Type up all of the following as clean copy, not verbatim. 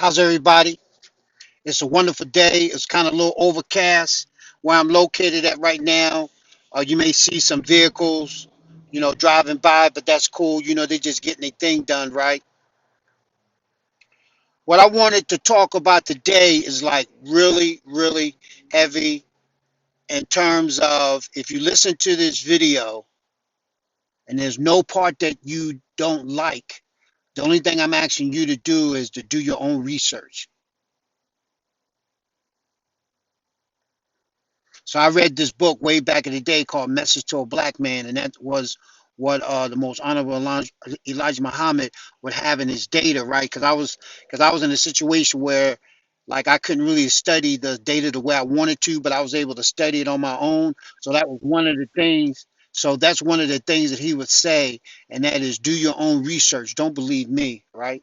How's everybody? It's a wonderful day. It's kind of a little overcast where I'm located at right now. You may see some vehicles, driving by, but that's cool. They're just getting their thing done, right? What I wanted to talk about today is like really, really heavy in terms of if you listen to this video and there's no part that you don't like, the only thing I'm asking you to do is to do your own research. So I read this book way back in the day called Message to a Black Man, and that was what the most honorable Elijah Muhammad would have in his data, right? Because I was in a situation where like I couldn't really study the data the way I wanted to, but I was able to study it on my own. So that was one of the things. So that's one of the things that he would say, and that is do your own research. Don't believe me, right?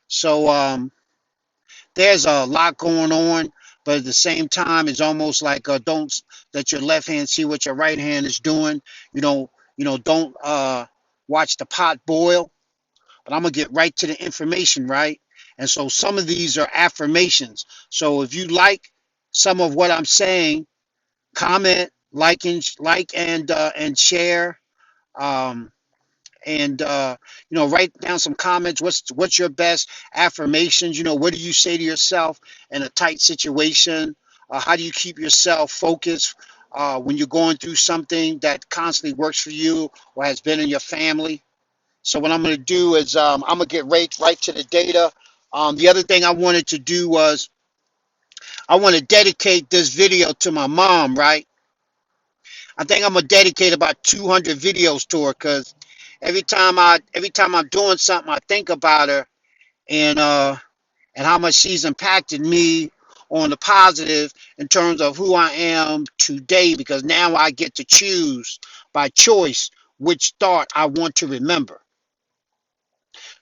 So there's a lot going on, but at the same time, it's almost like don't let your left hand see what your right hand is doing. Don't watch the pot boil. But I'm gonna get right to the information, right? And so some of these are affirmations. So if you like some of what I'm saying, comment, and share. Um, and write down some comments. What's your best affirmations? What do you say to yourself in a tight situation? How do you keep yourself focused when you're going through something that constantly works for you or has been in your family? So what I'm going to do is I'm going to get right to the data. The other thing I wanted to do was I want to dedicate this video to my mom, right? I think I'm gonna dedicate about 200 videos to her because every time I'm doing something, I think about her and and how much she's impacted me on the positive in terms of who I am today. Because now I get to choose by choice which thought I want to remember.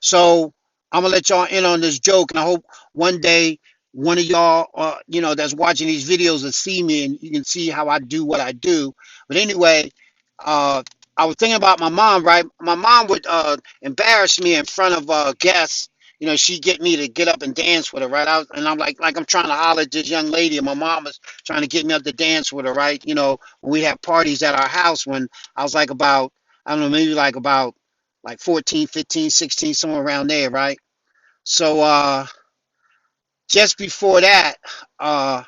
So I'm gonna let y'all in on this joke, and I hope one day one of y'all, that's watching these videos will see me, and you can see how I do what I do. But anyway, uh, I was thinking about my mom. Right, my mom would embarrass me in front of guests. She'd get me to get up and dance with her, right? And I'm like I'm trying to holler at this young lady, and my mom was trying to get me up to dance with her, right? When we had parties at our house when I was like about, I don't know, maybe like about like 14, 15, 16, somewhere around there, right? So just before that, uh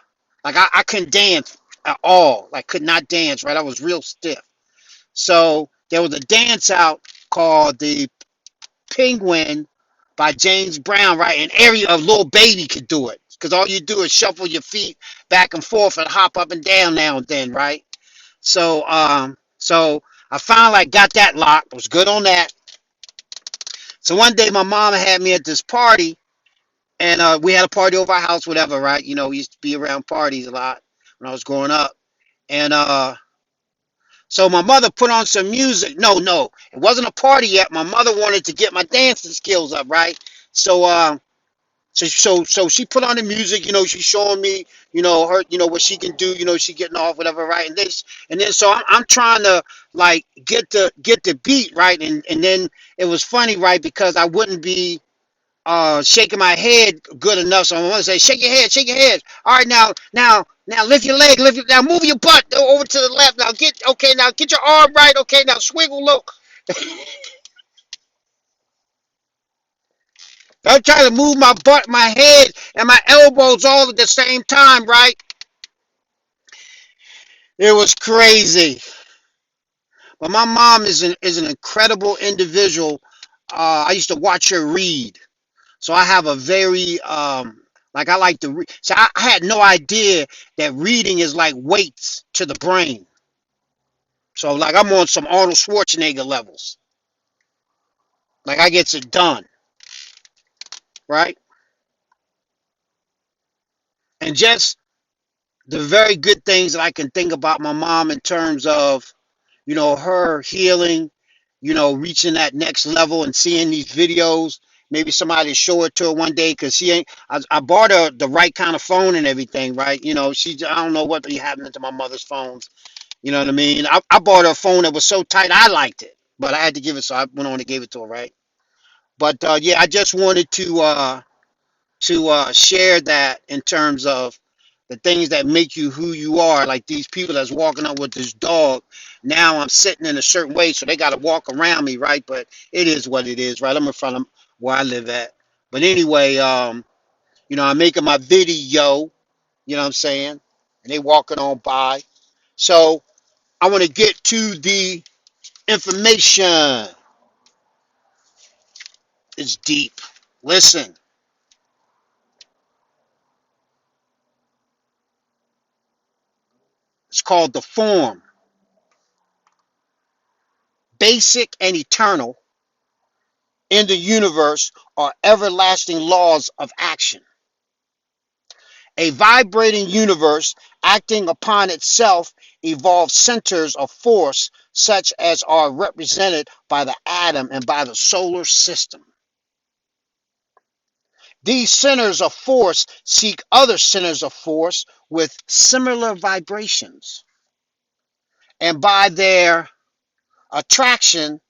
like I couldn't dance at all. Like could not dance, right? I was real stiff. So there was a dance out called the Penguin by James Brown, right? And every a little baby could do it. Because all you do is shuffle your feet back and forth and hop up and down now and then, right? So I finally got that locked. Was good on that. So one day my mom had me at this party, and we had a party over our house, whatever, right? We used to be around parties a lot when I was growing up. And so my mother put on some music. No, it wasn't a party yet. My mother wanted to get my dancing skills up, right? So so she put on the music, she's showing me, her, what she can do, she getting off, whatever, right? And then so I'm trying to like get the beat, right? And then it was funny, right? Because I wouldn't be shaking my head good enough. So I want to say, shake your head, shake your head. All right, now lift your leg, now move your butt over to the left. Now get your arm right. Okay, now swiggle, look. I'm trying to move my butt, my head, and my elbows all at the same time, right? It was crazy. But my mom is an incredible individual. I used to watch her read. So I have a very like I like to read. So I had no idea that reading is like weights to the brain. So like I'm on some Arnold Schwarzenegger levels. Like I gets it done, right? And just the very good things that I can think about my mom in terms of, her healing, reaching that next level and seeing these videos. Maybe somebody show it to her one day because she ain't. I bought her the right kind of phone and everything, right? I don't know what be happening to my mother's phones. You know what I mean? I bought her a phone that was so tight I liked it, but I had to give it, so I went on and gave it to her, right? But yeah, I just wanted to share that in terms of the things that make you who you are. Like these people that's walking up with this dog. Now I'm sitting in a certain way, so they got to walk around me, right? But it is what it is, right? I'm in front of where I live at. But anyway, I'm making my video. You know what I'm saying? And they walking on by. So I want to get to the information. It's deep. Listen, it's called the form. Basic and eternal in the universe are everlasting laws of action. A vibrating universe acting upon itself evolves centers of force such as are represented by the atom and by the solar system. These centers of force seek other centers of force with similar vibrations, and by their attraction,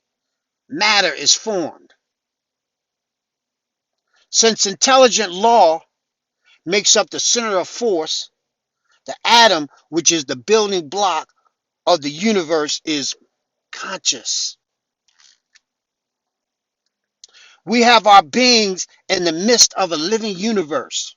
matter is formed. Since intelligent law makes up the center of force, the atom, which is the building block of the universe, is conscious. We have our beings in the midst of a living universe.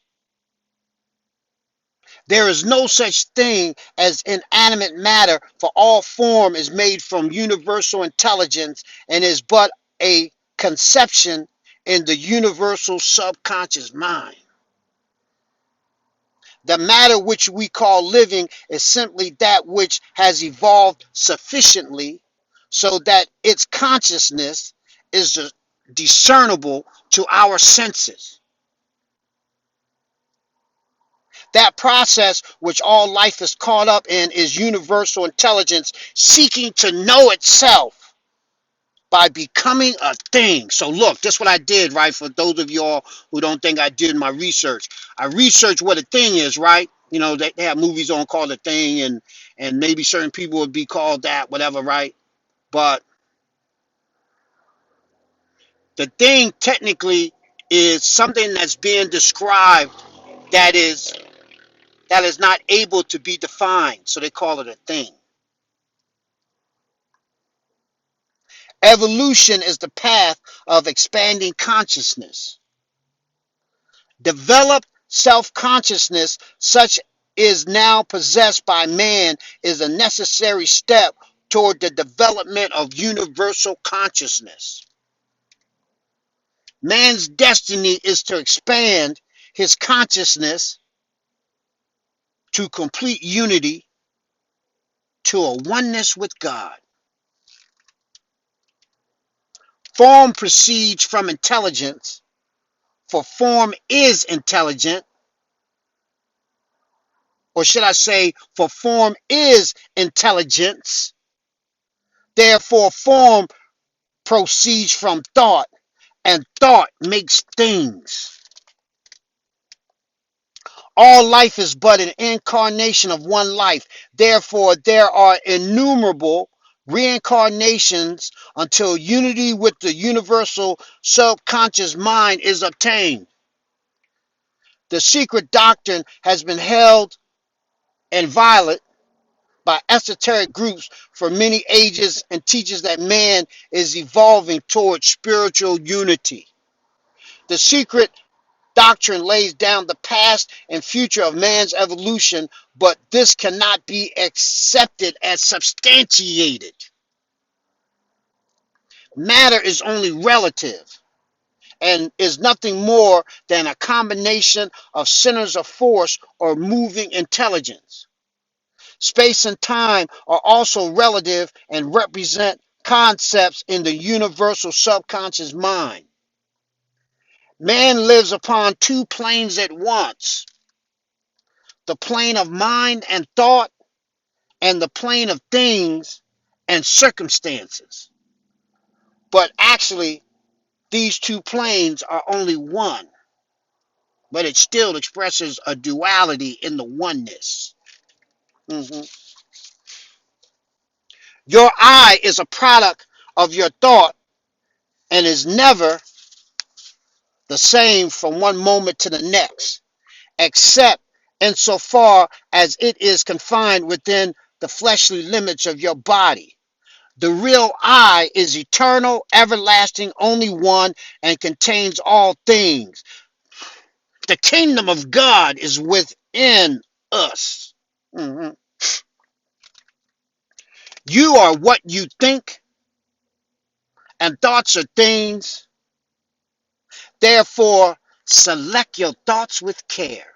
There is no such thing as inanimate matter, for all form is made from universal intelligence and is but a conception in the universal subconscious mind. The matter which we call living is simply that which has evolved sufficiently so that its consciousness is discernible to our senses. That process which all life is caught up in is universal intelligence seeking to know itself by becoming a thing. So look, this is what I did, right? For those of y'all who don't think I did my research. I researched what a thing is, right? They have movies on called A Thing, and maybe certain people would be called that, whatever, right? But the thing technically is something that's being described that is not able to be defined. So they call it a thing. Evolution is the path of expanding consciousness. Developed self-consciousness, such is now possessed by man, is a necessary step toward the development of universal consciousness. Man's destiny is to expand his consciousness to complete unity, to a oneness with God. Form proceeds from intelligence, for form is intelligent, or should I say, for form is intelligence. Therefore, form proceeds from thought, and thought makes things. All life is but an incarnation of one life. Therefore, there are innumerable reincarnations until unity with the universal subconscious mind is obtained. The secret doctrine has been held inviolate by esoteric groups for many ages and teaches that man is evolving towards spiritual unity. The secret doctrine lays down the past and future of man's evolution, but this cannot be accepted as substantiated. Matter is only relative and is nothing more than a combination of centers of force or moving intelligence. Space and time are also relative and represent concepts in the universal subconscious mind. Man lives upon two planes at once: the plane of mind and thought, and the plane of things and circumstances. But actually, these two planes are only one, but it still expresses a duality in the oneness. Mhm. Your I is a product of your thought and is never the same from one moment to the next, except insofar as it is confined within the fleshly limits of your body. The real I is eternal, everlasting, only one, and contains all things. The kingdom of God is within us. Mhm. You are what you think, and thoughts are things. Therefore, select your thoughts with care.